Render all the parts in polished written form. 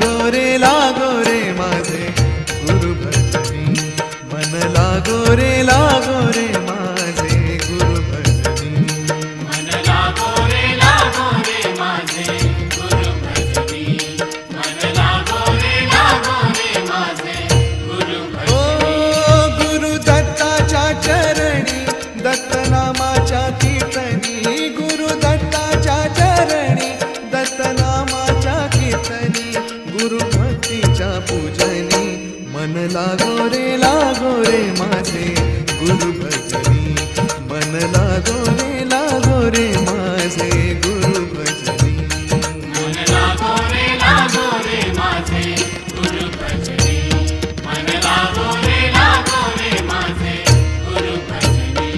लागो रे माझे गुरु भजनी, मन लागो रे माझे गुरु भजनी, मन लागो रे माझे गुरु भजनी, मन लागो रे माझे गुरु भजनी. ओ गुरु दत्ताच्या चरणी दत्तनामाच्या कीर्तनी, गुरु दत्ताच्या चरणी दत्तनामाच्या कीर्तनी, गुरु भक्तीच्या पूजनी, मन लागो रे माझे गुरु भजनी, मन लागो रे माझे गुरु भजनी, मन लागो रे माझे गुरु भजनी, मन लागो रे माझे गुरु भजनी.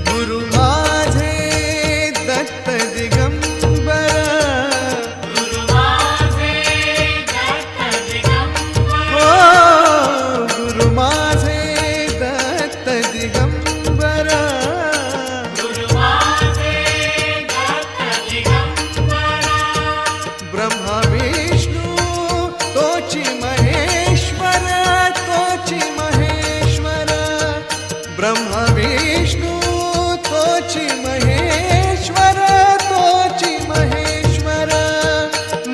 गुरु माझे दत्त दिगंबर, गुरु माझे दत्त दिगंबर, ओ गुरु माझे दत्त दिगंबर, गुरु माझे दत्त दिगंबर. ब्रह्मा विष्णू तोची महेश्वर, तोची महेश्वर, ब्रह्मा विष्णू तोची महेश्वर, तोची महेश्वर,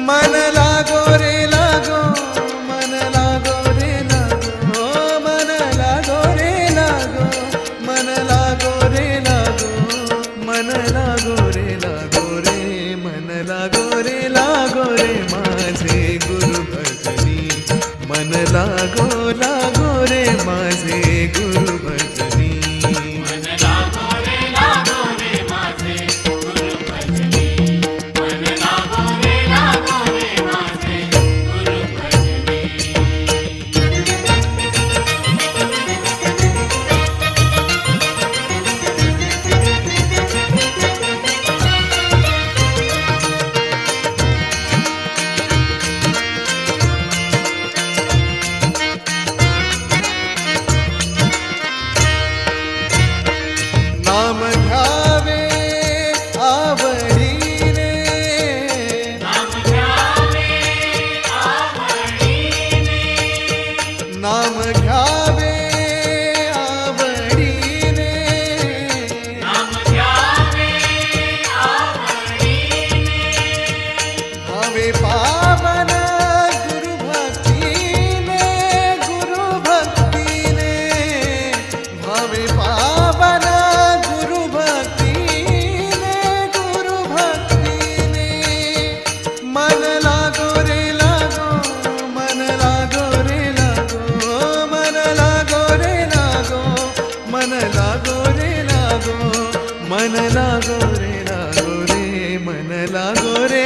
मन लागो रे लागो, मन लागो रे लागो, मन लागो रे लागो, मन लागो रे लागो, मन लागो रे लागो रे, मन लागो रे माझे गुरु भजनी, मन लागो रे माझे गुरु भजनी, मन लागो रे माझे गुरु भजनी, मन लागो रे माझे गुरु भजनी. नाम घ्यावे आवडीने, नाम घ्यावे आवडीने, नाम घ्यावे आवडीने, नाम घ्यावे आवडीने. भावे पावन गुरु भक्तीने, गुरु भक्तीने, भावे पावन गुरु भक्तीने, गुरु भक्तीने, मन लागो रे लागो, मन लागो रे लागो, मन लागो रे लागो, मन लागो रे लागो, मन लागो रे लागो रे, मन लागो रे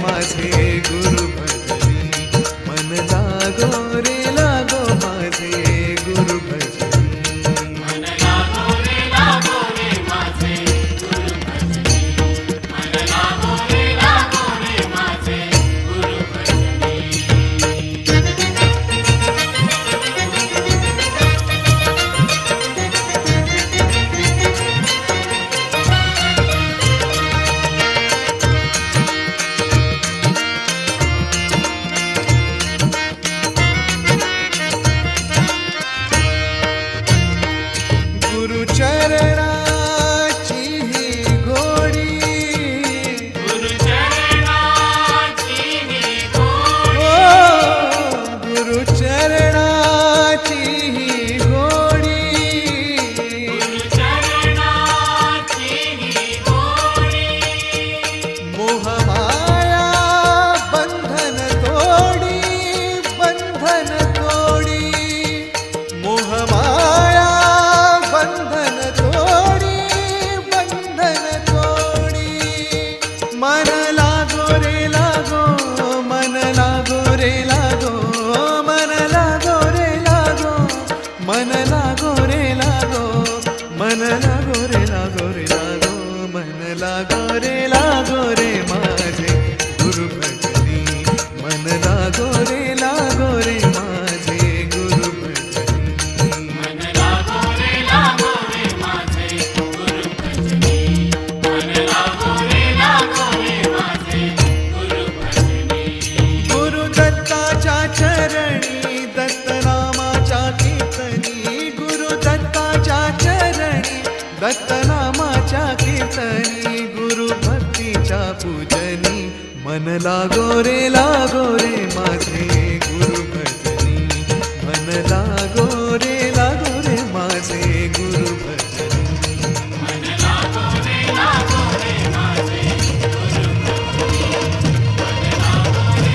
माझे गुरु भजनी, मन लागो रे माझे गुरु भजनी, मन लागो रे माझे गुरु भजनी, मन लागो रे माझे गुरु भजनी. लागो रे माझे गुरु भजनी मन लागो रे माझे गुरु भजनी मन लागो रे माझे गुरु भजनी मन लागो रे माझे गुरु भजनी गुरु दत्ताच्या चरणी दत्त नामाच्या कीर्तनी गुरु दत्ताच्या चरणी दत्त नामाच्या कीर्तनी गुरु भक्तीच्या पूजनी मन लागो रे माझे गुरु भजनी मन लागो रे माझे गुरु भजनी मन लागो रे माझे गुरु भजनी मन लागो रे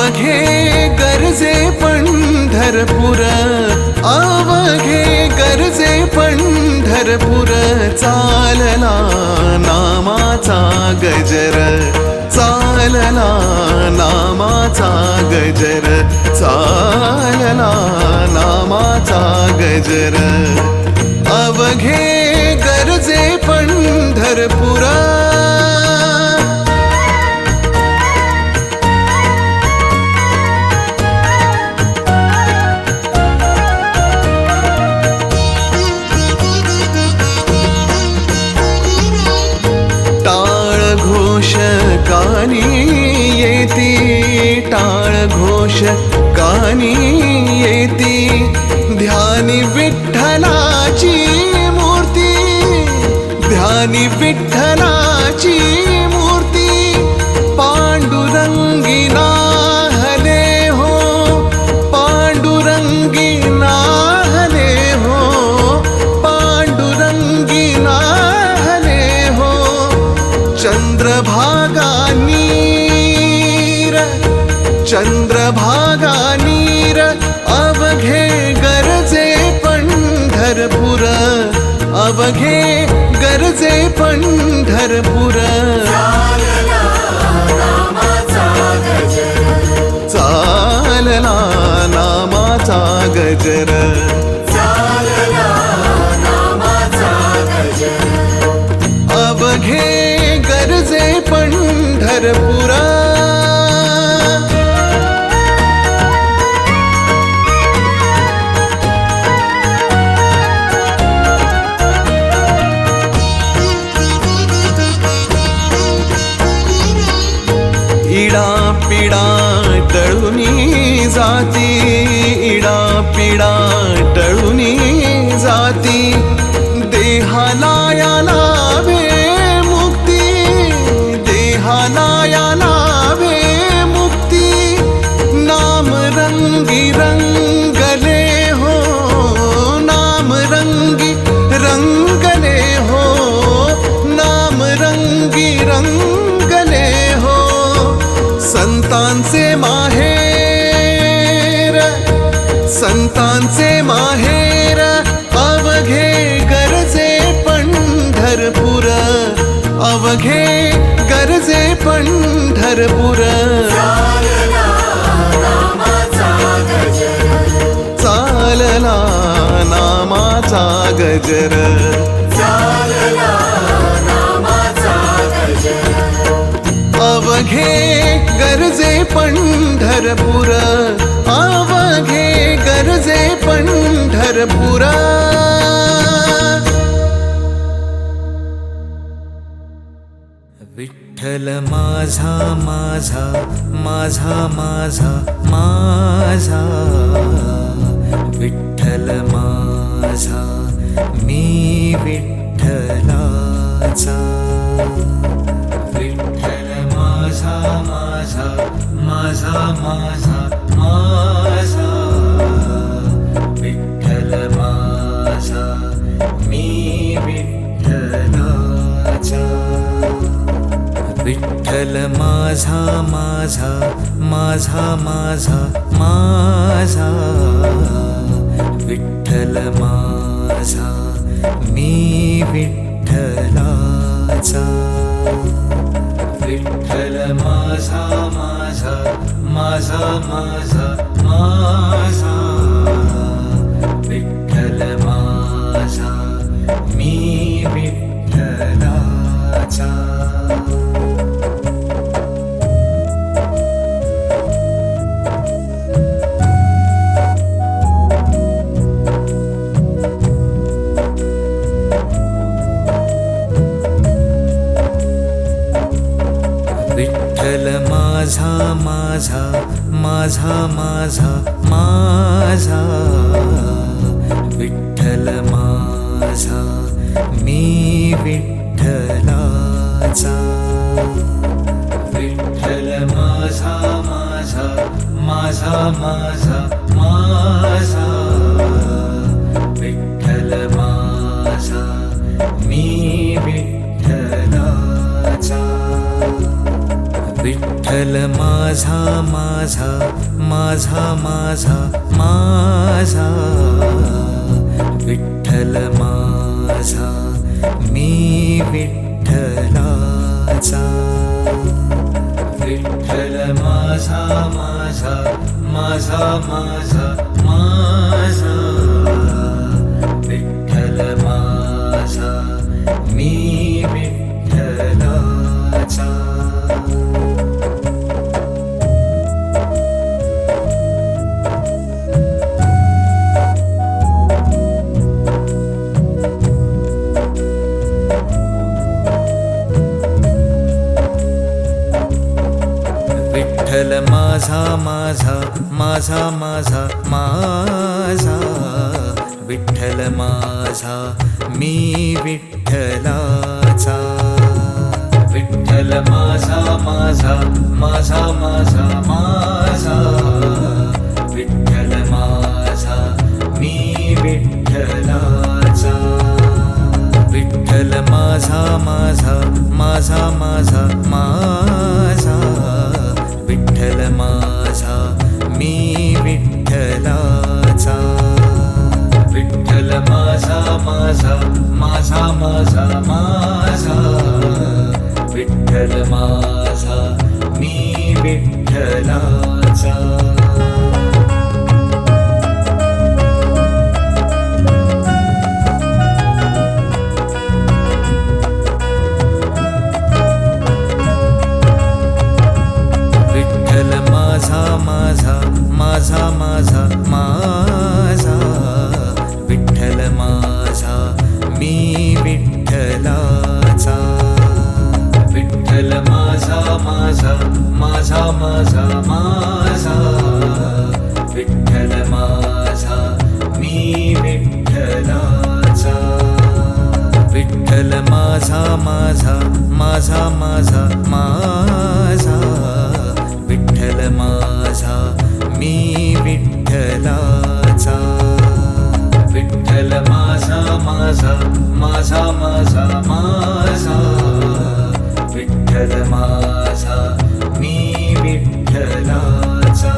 अवघे गरजे पंढरपूर, अवघे गरजे पंढरपूर, चालला नामाचा गजर, चालला नामाचा गजर, चालला नामाचा गजर, अवघे गरजे पंढरपूर. घोष कानी येती, टाळ घोष कानी येती, ध्यानी विठ्ठलाची मूर्ती, ध्यानी विठ्ठलाची मूर्ती, पांडुरंगी नाहले हो, पांडुरंगी नाहले हो, पांडुरंगी नाहले हो, चंद्रभागा नीर, चंद्रभागा नीर, अवघे गरजे पंढरपूर, अवघे गरजे पंढरपूर. चालला नामाचा गजर, चालला नामाचा गजर, चालला नामाचा गजर, अवघे गरजे पंढरपूर. इडा पिडा टळुनी जाती, इडा पिडा टळुनी जाती, देहाला या लावे मुक्ती, देहाला या लावे मुक्ती, नाम रंगी रंगले हो, नाम रंगी रंगले हो, नाम रंगी रंगले हो, संतांचे माहेर, संतांचे माहेर, अवघे गरजे पंढरपूर, अवघे गरजे पंढरपूर. चालला नामाचा गजर, चालला नामाचा गजर, चालला नामाचा गजर, अवघे गरजे पंढरपूर, अवघे गरजे पंढरपूर. विठ्ठल माझा माझा माझा माझा माझा, विठ्ठल माझा मी विठ्ठलाचा, विठ्ठल माझा माझा माझा माझा माझा, विठ्ठल माझा मी विठ्ठलाचा, विठ्ठल माझा माझा माझा माझा माझा, विठ्ठल माझा मी विठ्ठलाचा, विठ्ठल माझा माझा माझा माझा माझा, विठ्ठल माझा मी विठ्ठलाचा. विठ्ठल माझा माझा माझा माझा माझा, विठ्ठल माझा मी विठ्ठलाचा, विठ्ठल माझा माझा माझा माझा माझा, विठ्ठल माझा मी विठ्ठलाचा, विठ्ठल विठ्ठल माझा माझा माझा माझा माझा विठ्ठल माझा मी विठ्ठलाचा विठ्ठल माझा माझा माझा माझा माझा विठ्ठल माझा मी विठ्ठलाचा विठ्ठल माझा माझा माझा माझा माझा विठ्ठल माझा मी विठ्ठलाचा विठ्ठल माझा माझा माझा माझा माझा विठ्ठल माझा मी विठ्ठलाचा विठ्ठल माझा माझा माझा माझा माझा विठ्ठल माझा मी विठ्ठलाचा विठ्ठल माझा माझा माझा माझा माझा विठ्ठल माझा मी विठ्ठलाचा माझा माझा माझा माझा विठ्ठल माझा मी विठ्ठलाचा विठ्ठल माझा माझा माझा माझा माझा विठ्ठल माझा मी विठ्ठलाचा विठ्ठल माझा माझा माझा माझा माझा विठ्ठल माझा मी विठ्ठलाचा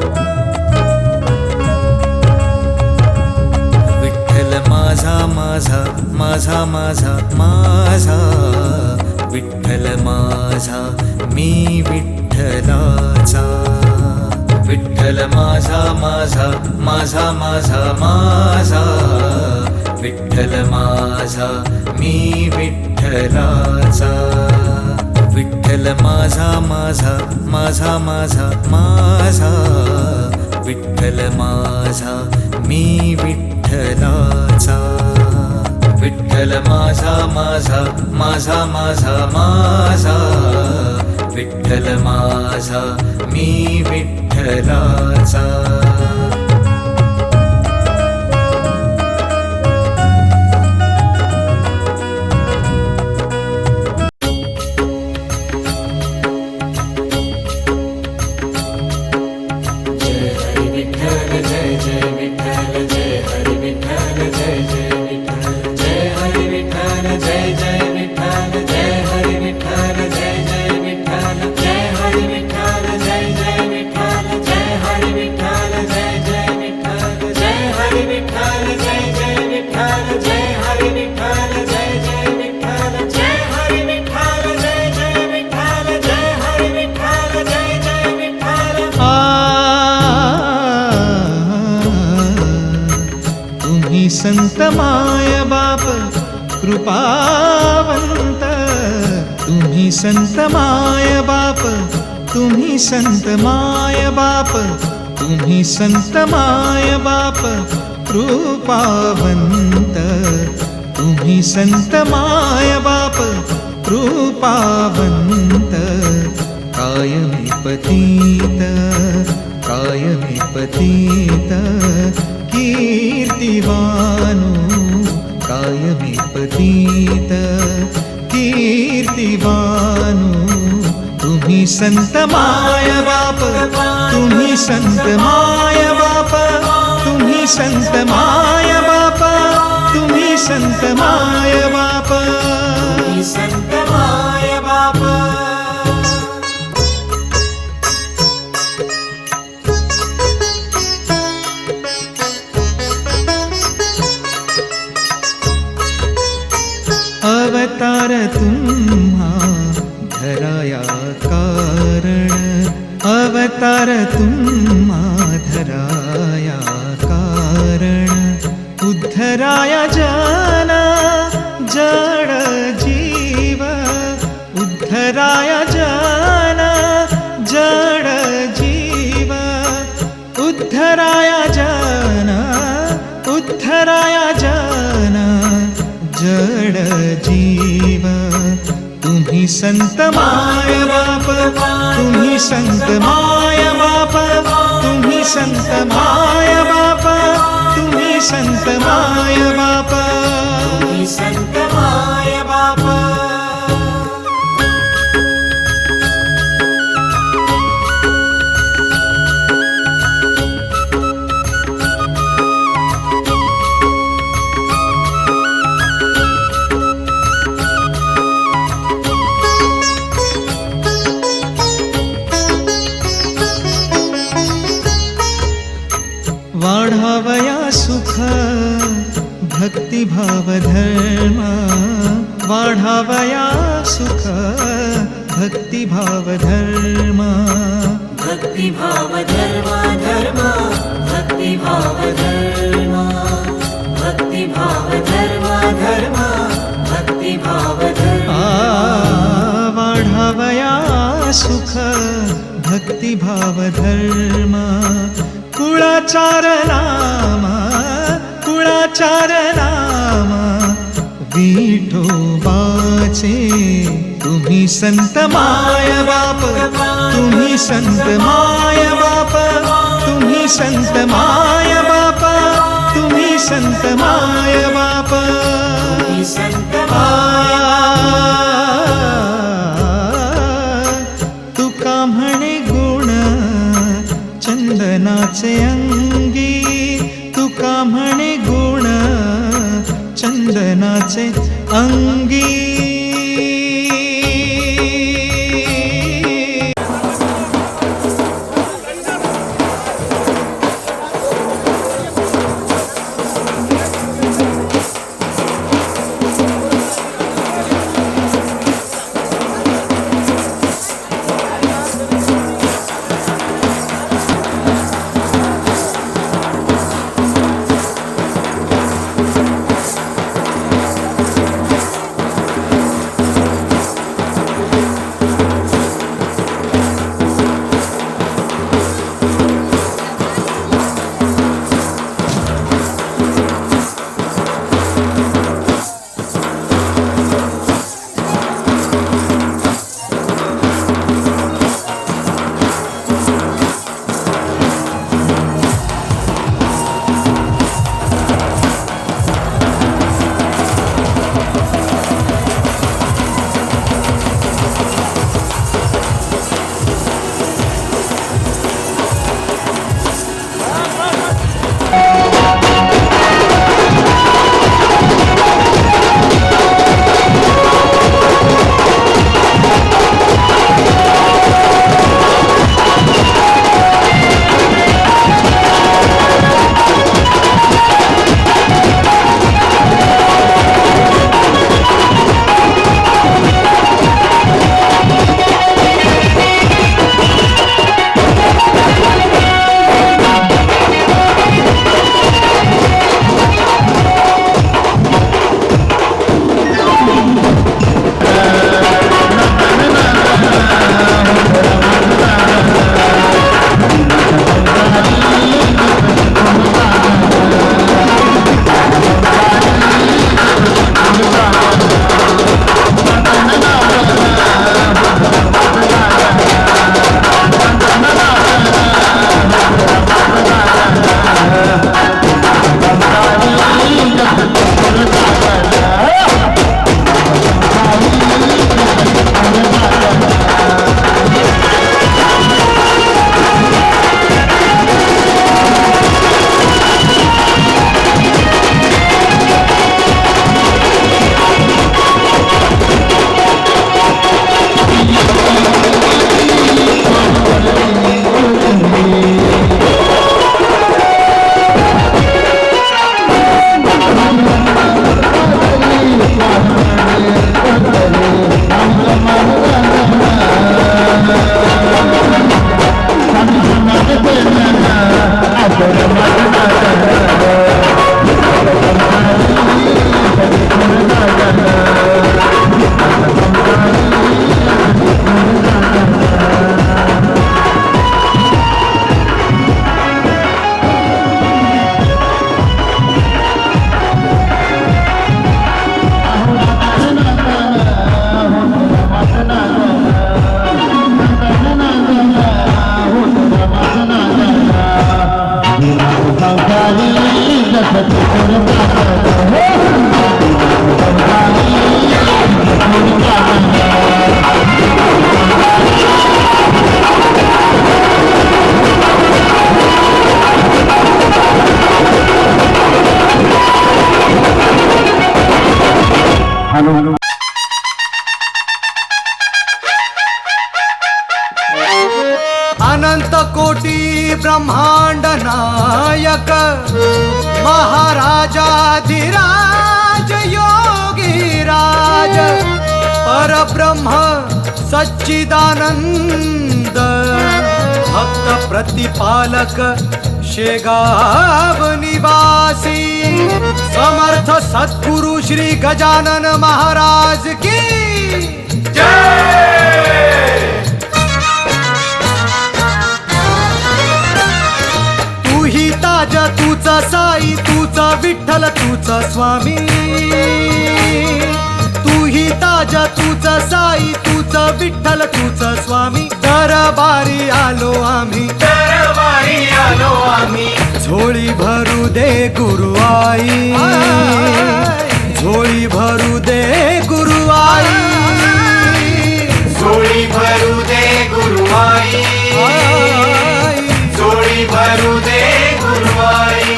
विठ्ठल माझा माझा माझा माझा माझा विठ्ठल माझा मी विठ्ठलाचा माझा माझा माझा माझा विठ्ठल माझा मी विठ्ठलाचा विठ्ठल माझा माझा माझा माझा माझा विठ्ठल माझा मी विठ्ठलाचा विठ्ठल माझा माझा माझा माझा माझा विठ्ठल माझा मी विठ्ठलाचा विठ्ठल माझा माझा माझा माझा माझा विठ्ठल माझा मी विठ्ठलाचा संत माय बाप कृपावंत तुम्ही संत माय बाप तुम्ही संत माय बाप तुम्ही संत माय बाप कृपावंत तुम्ही संत माय बाप कृपावंत कायमी पतित कीर्तिवानो कायमी पतित कीर्तिवानो तुम्ही संत माय बाप तुम्ही संत माय बाप तुम्ही संत माय बाप, तुम्ही संत माय बाप. तुम्ही संत माय बाप. अवतार तुम्हा धराया कारण, अवतार तुम्हा धराया कारण, उद्धराया जन जड जीव, उद्धराया जन जड जीव, उद्धराया जन, उद्धराया जन जड जीव. तुम्ही संत माय बाप, तुम्ही संत माय बाप, तुम्ही संत माय बाप, तुम्ही संत माय बाप. तुम्ही संत माय बाप. वाढावया सुख भक्तिभाव धर्म, वाढावया सुख भक्तिभाव धर्म, भक्तिभाव धर्म धर्म, भक्तिभाव धर्म, भक्तिभाव धर्म धर्म, भक्तिभाव धर्म. वाढावया सुख भक्तिभाव धर्म, कुळाचार नाम, कुळाचार नाम विठोबाचे. तुम्ही संत माय बाप, तुम्ही संत माय बाप, तुम्ही संत माय बाप, तुम्ही संत माय बाप. तुम्ही संत माय तुका म्हणे गुण चंदनाचे अंगी, तुका म्हणे गुण चंदनाचे अंगी. अनंत कोटी ब्रह्मांड नायक महाराजाधिराज योगीराज परब्रह्म सच्चिदानंद भक्त प्रतिपालक शेगाव निवासी समर्थ सद्गुरु श्री गजानन महाराज की तूही ताज तूचा साई तूचा विठ्ठल तूचा स्वामी तूही ताज तूचा साई तूचा विठ्ठल तूचा स्वामी दरबारी आलो आम्ही झोळी भरू दे गुरु आई झोळी भरू दे गुरु आई झोळी भरू दे गुरु आई झोळी भरू दे गुरु आई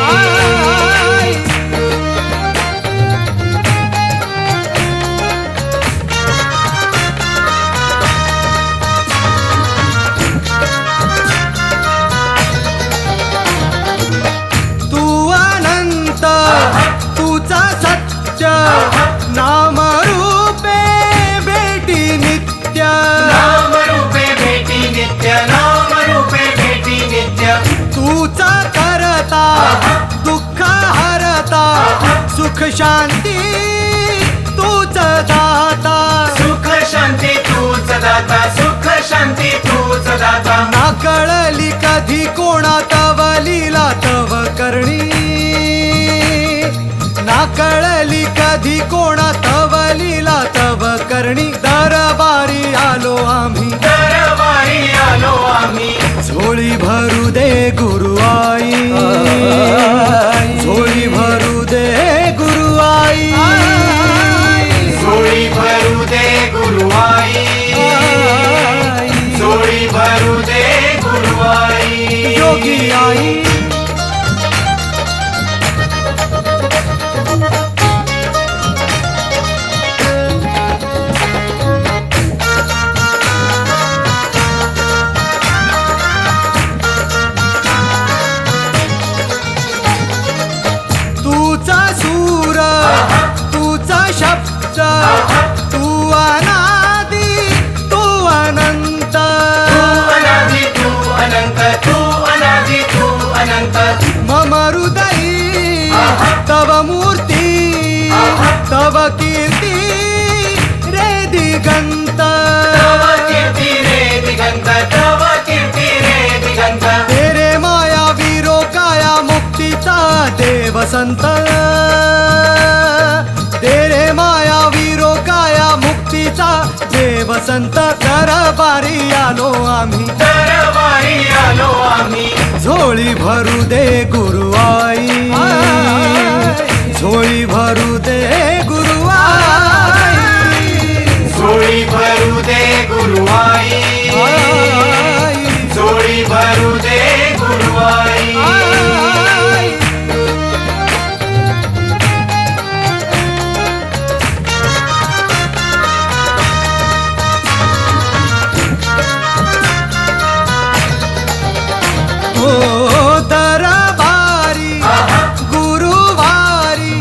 तू अनंत तुझा सत्य नाम रूपे भेटी नित्य नाम रूपे भेटी नित्य नाम रूपे भेटी नित्य तूचा करता दुःख हरता सुख शांती तूच दाता सुख शांती तूच दाता सुख शांती तूच दाता ना कळली कधी कोणा तव लीला तव करणी ना कळली कधी कोणा तव लीला तव करणी दरबारी आलो आम्ही झोळी भरू दे गुरु आई झोळी भरू दे गुरु आई झोळी भरू दे गुरु आई झोळी भरू दे गुरु आई योगी आई तूचा सूर तूचा शब्द तू अनादि तू अनंत तू अनादि तू अनंत तू अनादि तू अनंत मम हृदयी तव मूर्ती तव कीर्ती रे दिगंत तव कीर्ती रे दिगंत तव कीर्ती रे दिगंत तेरे माया वीरो काया मुक्तीचा देव संत तेरे माया वीरो काया मुक्तीचा देव संत दरबारी आलो आम्ही झोळी भरू दे गुरु आई झोळी भरू दे गुरु आई झोळी भरू दे गुरु आई झोळी भरू दे गुरु आई ओ दरबारी गुरुवारी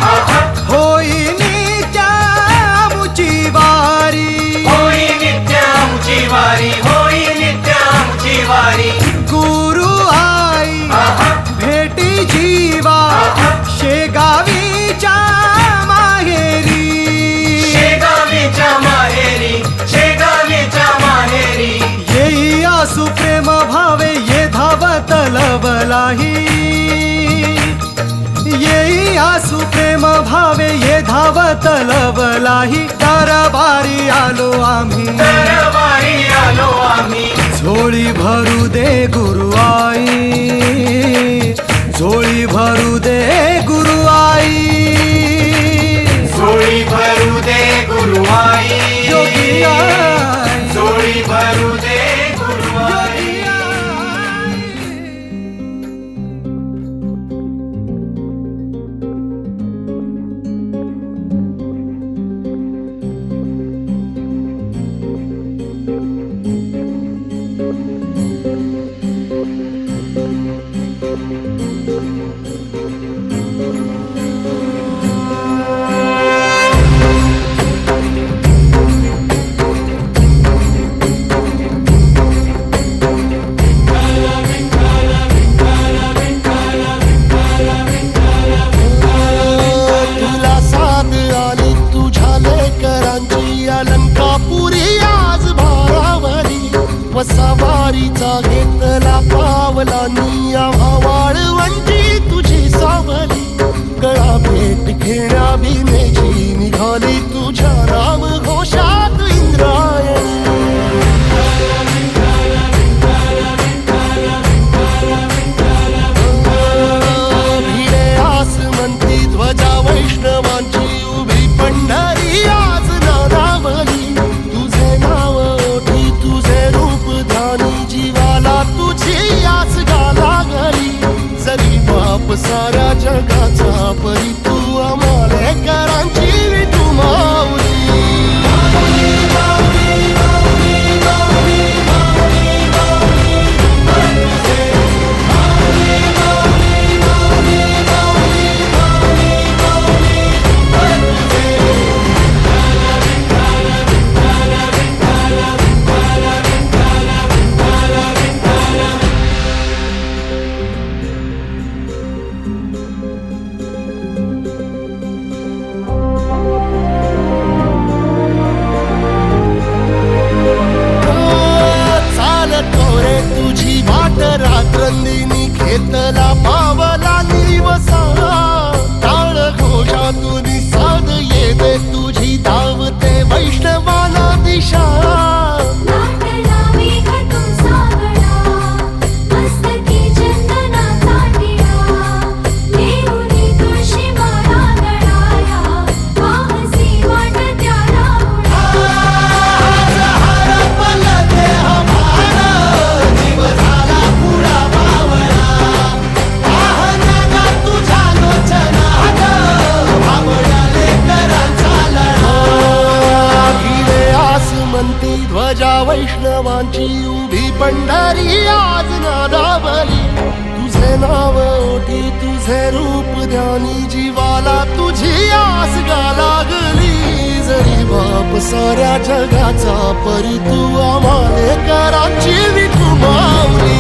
होई नित्यामुची वारी होई नित्यामुची वारी होई नित्यामुची वारी गुरु आई भेटी जीवा शेगावीच्या माहेरी शेगावीच्या माहेरी शेगावीच्या माहेरी येई आसु प्रेम भावे ये धावत लवलाही येई आसु प्रेम भावे ये धावत लवलाही दरबारी आलो आम्ही झोळी भरू दे गुरु आई झोळी भरू दे गुरु आई झोळी भरू दे गुरु आई योगी आई झोळी भरू दे गुरु आई फुलांची अलंकापुरी आज भारावरी वसावारीचा घेतला पावलांनी आम्हा वाळवंटी तुझी सावली गळा भेट घेण्या बिनेची निघाली तुझ्या नाम घोषात इंद्रायणी भिडे आसमंती ध्वजा वैष्णवांची उभी पंढरी आज नानावली तुझे नाव ओठी तुझे रूप ध्यानी जीवाला तुझी आस गाला घरी जरी बाप साऱ्या जगाचा परी तू आम्हाले करांची विठू माऊली तुझी वाट रात्रंदिनी घेतला पावला निवसा टाळ घोषातून साध येते तुझी धावते वैष्णवाला दिशा ध्वजा वैष्णवांची उभी पंढरी आज नादावली तुझे नाव ओठी तुझे रूप ध्यानी जीवाला तुझी आस गा लागली जरी बाप साऱ्या जगाचा परी तू आम्हाले करांची विठू माऊली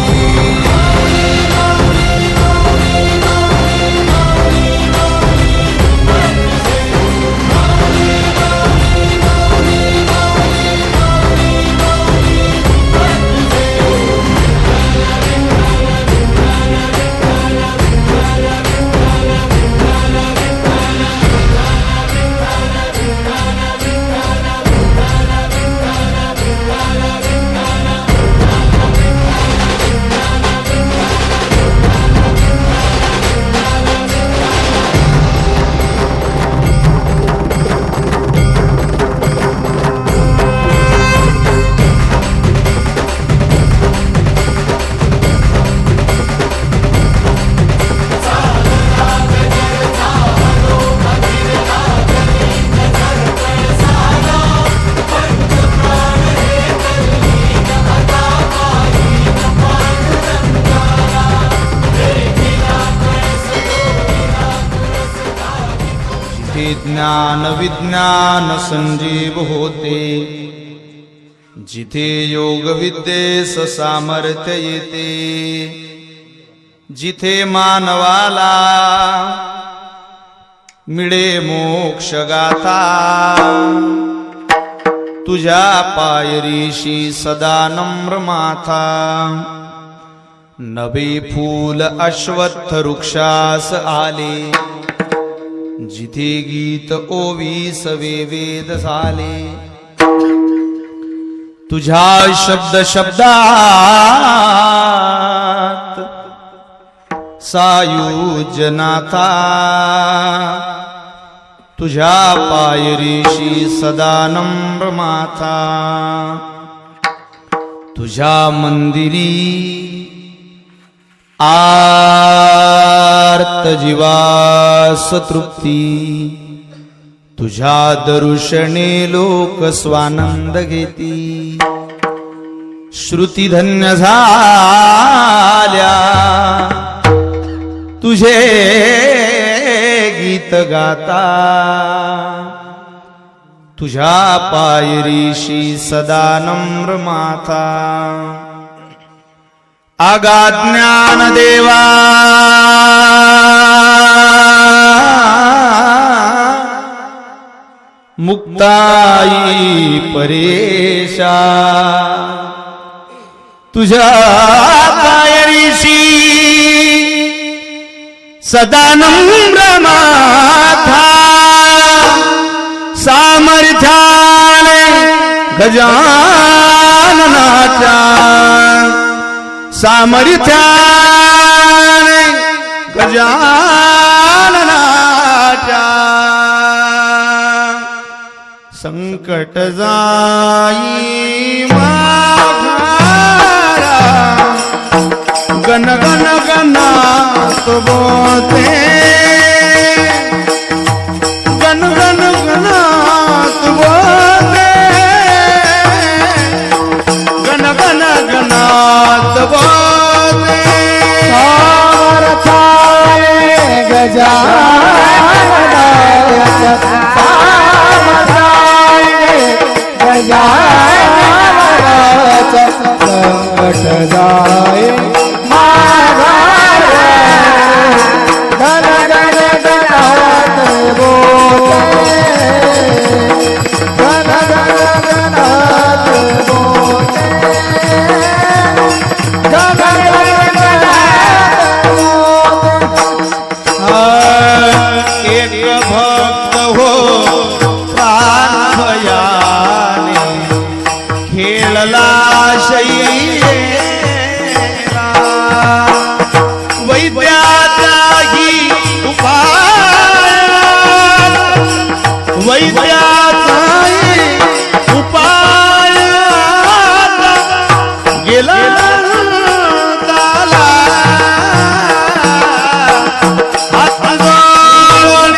ज्ञान विज्ञान संजीव होते जिथे योग विद्येस सामर्थ्य येते जिथे मानवाला मिळे मोक्ष गाथा तुझ्या पायरीशी सदा नम्र माथा नवे फूल अश्वत्थ वृक्षास आले जिथे गीत ओवीस वेद झाले तुझ्या शब्द शब्दात सायुज्यनाथा तुझ्या पायरीशी सदा नम्र माथा तुझ्या मंदिरी आर्त जीवास तृप्ती तुझ्या दर्शने लोक स्वानंद घेती श्रुती धन्य झाल्या तुझे गीत गाता तुझ्या पायरीशी सदा नम्र माथा अगाध ज्ञान देवा मुक्ताई परेशा तुझ्या पायरीशी सदा नम्र माथा सामर्थ्याने गजाननाच्या सामर्थ्याने गजाननाच्या संकट जाई माघारा गण गण गणात बोते गण गण गणात बोते गण गण गणात बोते सामर्थ्याने गजाननाच्या गजाननाच्या संकट जाय माघारा गण गण गणात बोले गण गण गणात बोले गण गण गणात बोले एक भक्त हो प्राण भयाने खेळला शैलेला वैद्याचाही उपाय वैद्याचाही उपाय गेला ताला हात जोडून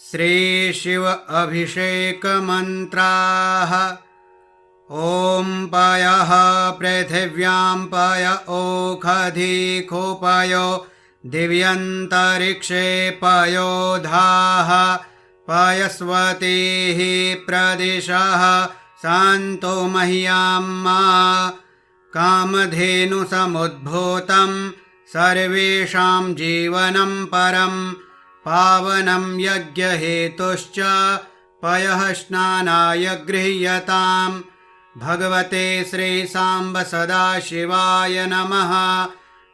श्री शिव अभिषेक मंत्राः। ॐ पयः पृथिव्यां पय ओखधिखोपयो दिव्यन्तरिक्षे पयोधाः पयस्वतीः प्रदिशः सन्तु मह्यं कामधेनुसमुद्भूतं सर्वेषां जीवनं परं पावनं यज्ञहेतुश्च पयः स्नानाय गृह्यताम्। भगवते श्रीसाम्ब सदाशिवाय नमः।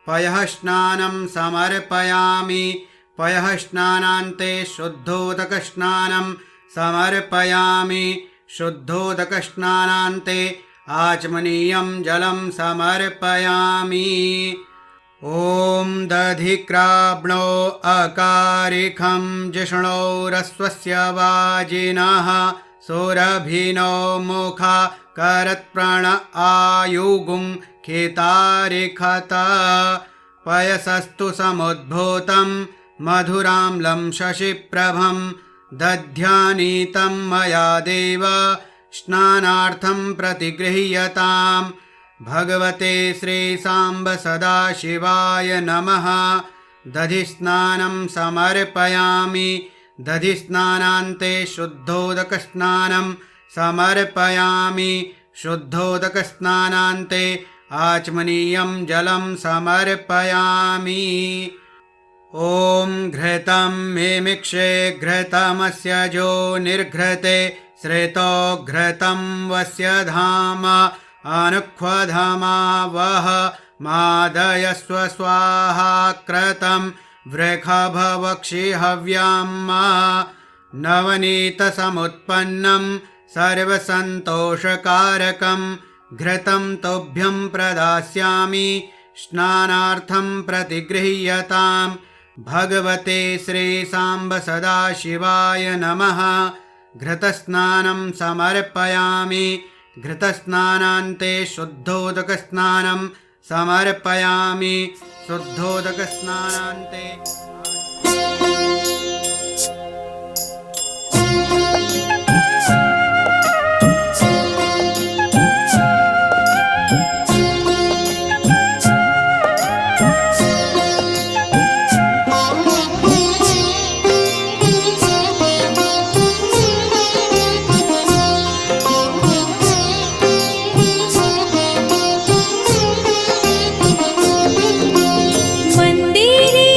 पयः स्नानं समर्पयामि। पयः स्नानान्ते शुद्धोदकस्नानं समर्पयामि। शुद्धोदकस्नानान्ते आचमनीयं जलं समर्पयामि। ॐ दधिक्राब्णो अकारिखं जिष्णोरस्वस्य वाजिनः सुरभिनो मुखा करत्प्रण आयुगुं खितारिखत पयसस्तु समुद्भूतं मधुराम्लं शशिप्रभं दध्यानीतं मया देव स्नानार्थं प्रतिगृह्यताम्। भगवते श्रीसाम्ब सदाशिवाय नमः। दधिस्नानं समर्पयामि। दधिस्नानान्ते शुद्धोदकस्नानं समर्पयामि। शुद्धोदकस्नानान्ते आचमनीयं जलं समर्पयामि। ॐ घृतं मिमिक्षे घृतमस्य जो निर्घृते श्रितो घृतं वस्य धाम अनुक्वधमा वह मादयस्व स्वाहा क्रतं वृषभवक्षि हव्यां नवनीतसमुत्पन्नं सर्वसन्तोषकारकं घृतं तुभ्यं प्रदास्यामि स्नानार्थं प्रतिगृह्यतां भगवते श्रीसाम्ब सदाशिवाय नमः। घृतस्नानं समर्पयामि घृतस्नानान्ते शुद्धोदकस्नानं समर्पयामि शुद्धोदकस्नानान्ते। मंदिरे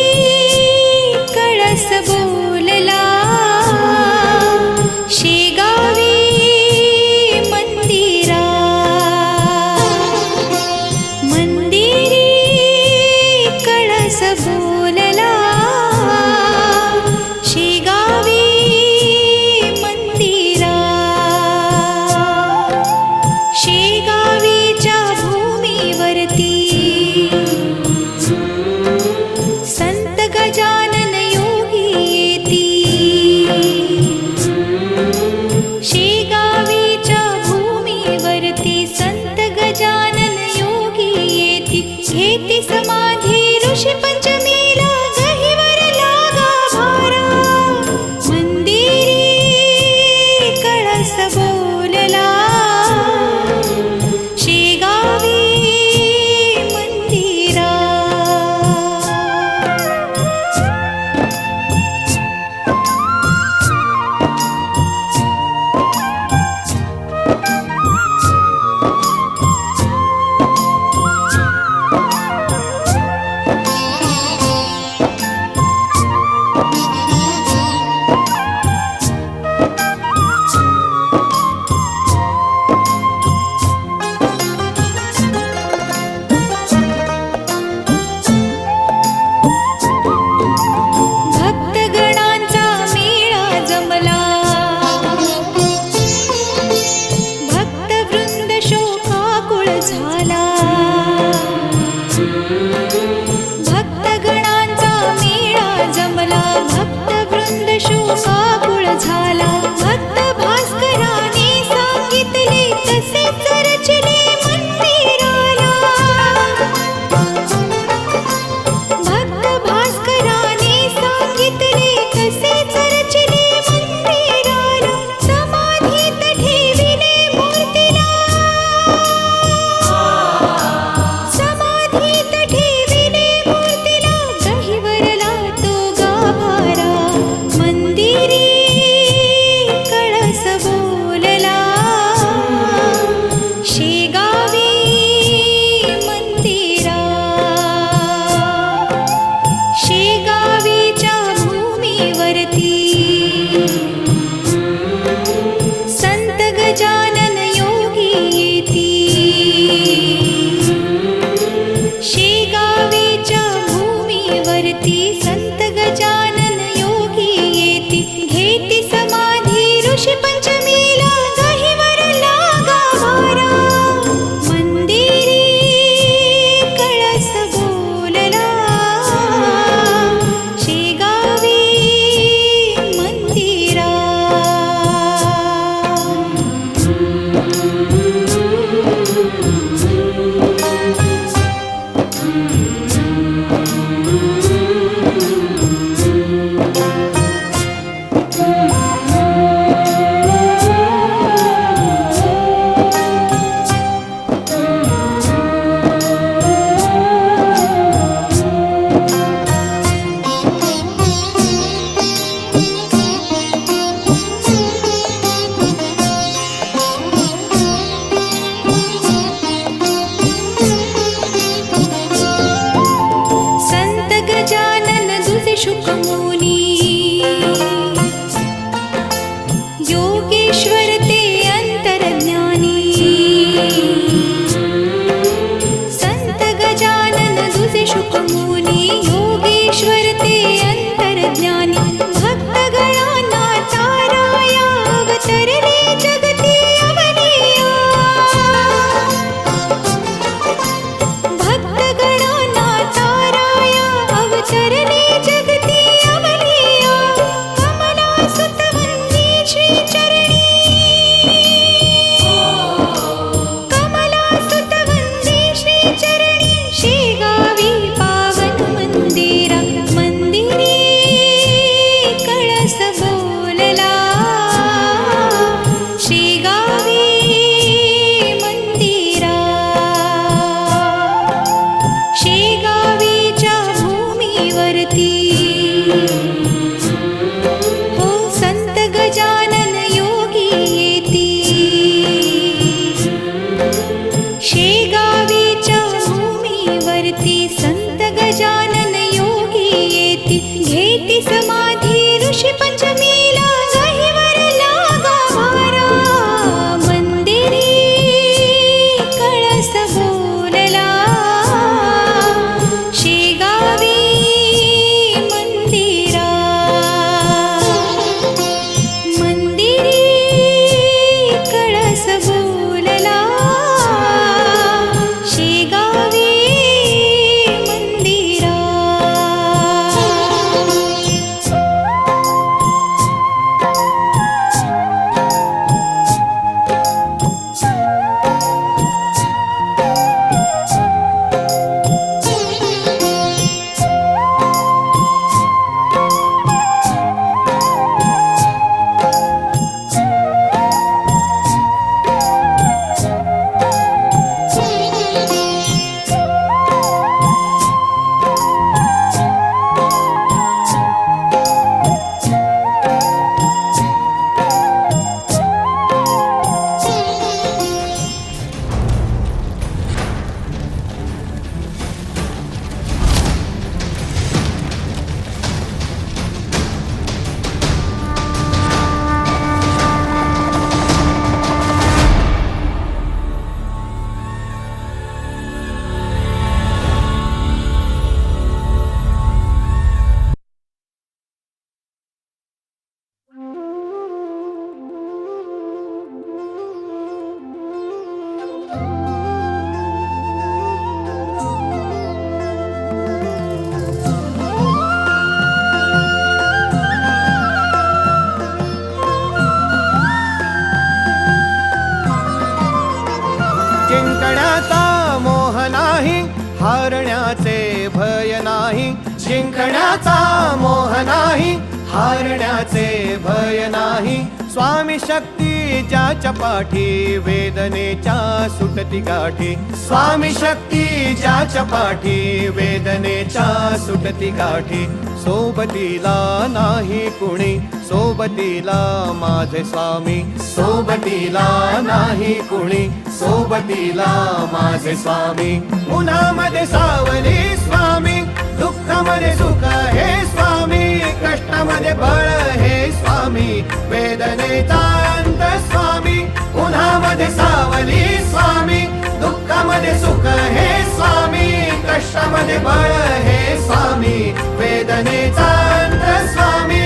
जिंकण्याचा मोह नाही, हारण्याचे भय नाही. स्वामी शक्ती ज्याच्या पाठी, वेदनेच्या सुटती गाठी. स्वामी शक्ती ज्याच्या पाठी, वेदनेच्या सुटती गाठी. सोबतीला नाही कुणी, सोबतीला माझे स्वामी. सोबतीला नाही कुणी, सोबतीला माझे स्वामी. उन्हामध्ये सावली स्वामी, दुःखामध्ये सुख हे स्वामी. कष्टामध्ये बळ हे स्वामी, वेदनेचा अंत स्वामी. उन्हामध्ये सावली स्वामी, दुःखामध्ये सुख हे स्वामी. कष्टामध्ये बळ हे स्वामी, वेदनेचा अंत स्वामी.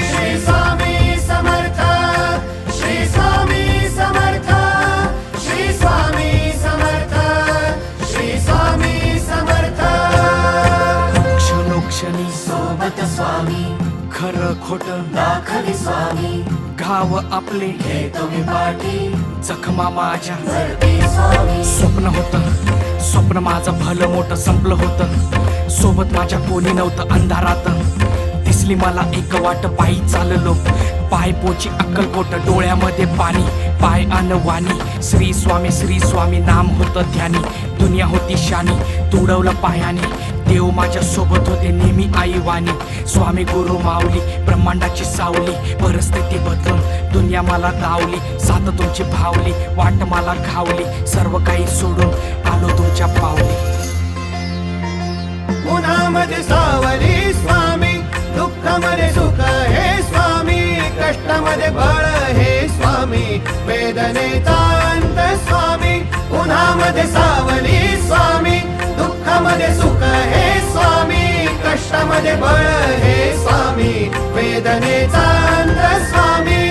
श्री स्वामी समर्थ, श्री स्वामी समर्थ, श्री स्वामी समर्थ, श्री स्वामी समर्थ. क्षणोक्षणी सोबत स्वामी, खरं खोट दाखवी स्वामी. घाव आपले घेतो मी पाठी, जखमा माझ्या भरती स्वामी. स्वप्न होतं, स्वप्न माझं भलं मोठं संपलं होतं. सोबत माझ्या कोणी नव्हतं अंधारात. दिसली मला एक वाट, पायी चाललो पाय पोची अक्कलकोट. डोळ्यामध्ये पाणी, पाय अनवाणी. श्री स्वामी नाम होतं ध्यानी. दुनिया होती शानी, तुडवलं पायाने. देव माझ्या सोबत होते नेहमी आईवानी. स्वामी गुरु माऊली, ब्रह्मांडाची सावली. परिस्थिती बदलून दुनिया मला दावली. साथ तुमची भावली, वाट मला घावली. सर्व काही सोडून आलो तुमच्या पावली. उन्हामध्ये सावली स्वामी, दुःखामध्ये सुख हे स्वामी. कष्टामध्ये बळ हे स्वामी, वेदनेचा अंत स्वामी. उन्हामध्ये सावली स्वामी, दुःखामध्ये सुख हे स्वामी. कष्टामध्ये बळ हे स्वामी, वेदनेचा अंत स्वामी.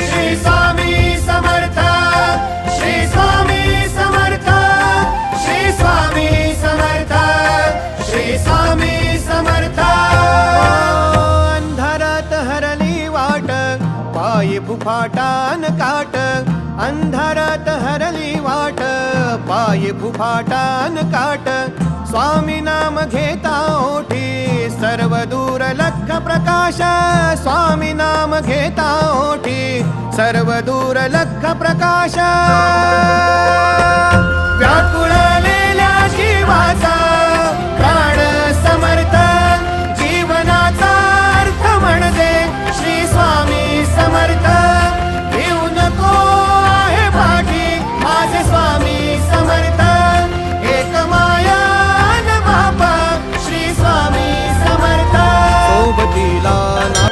श्री स्वामी समर्थ, श्री स्वामी समर्थ, श्री स्वामी समर्थ, श्री स्वामी समर्थ. अंधारात हरली वाट, पायी फुफाटान काट. अंधारात हरली वाट, पायी फुफाटान काट. स्वामी नाम घेता ओठी, सर्व दूर लख प्रकाश. स्वामी नाम घेता ओठी, सर्व दूर लख प्रकाश. व्याकुळलेल्या जीवाचा प्राण समर्थ, जीवनाचा अर्थ म्हणजे श्री स्वामी समर्थ. घेऊ नको आहे पाठी, माझे स्वामी समर्थ. एक माया न बापा, श्री स्वामी समर्थ. सोबतीला ना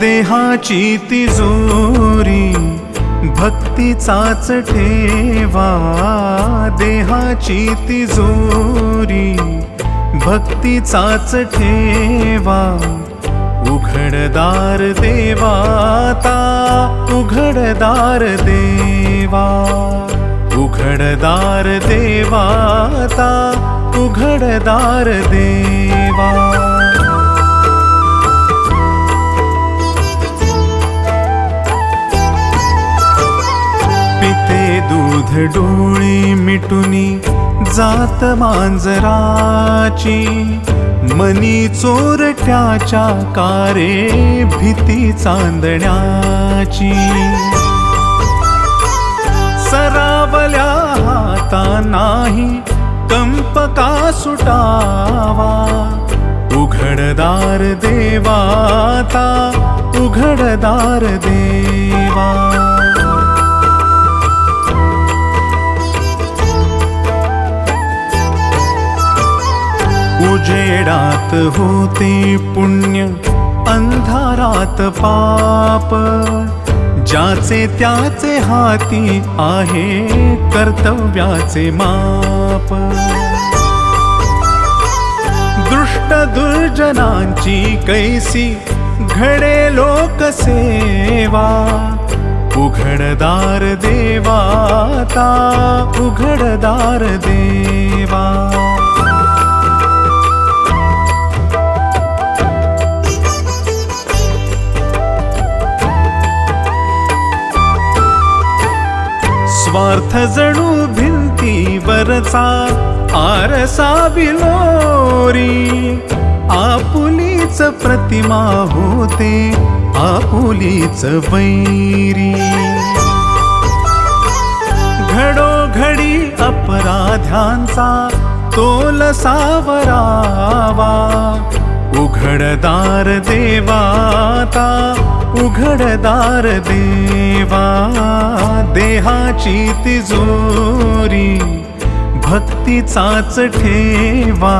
देहाची तिजोरी भक्तीचाच ठेवा. देहाची तिजोरी भक्तीचाच ठेवा. उघडदार देवाता, उघडदार देवा. उघडदार देवाता, उघडदार देवा. डोळे मिटुनी जात मांजराची, मनी चोरट्याच्या कारे भीती चांदण्याची. सरावल्या हाता नाही कंप का सुटावा, उघडदार देवाता उघडदार देवा. उजेडात होते पुण्य अंधारात पाप, ज्याचे त्याचे हाती आहे कर्तव्याचे माप. दुष्ट दुर्जनांची कैसी घडे लोकसेवा, उघडदार देवाता उघडदार देवा. स्वार्थ जणू भिंतीवरचा आरसा बिलोरी, आपुलीच प्रतिमा होते आपुलीच वैरी. घडोघडी अपराध्यांचा तोल सावरावा, उघडदार देवाता उघडदार देवा. देहाची तिजोरी भक्तीचाच ठेवा.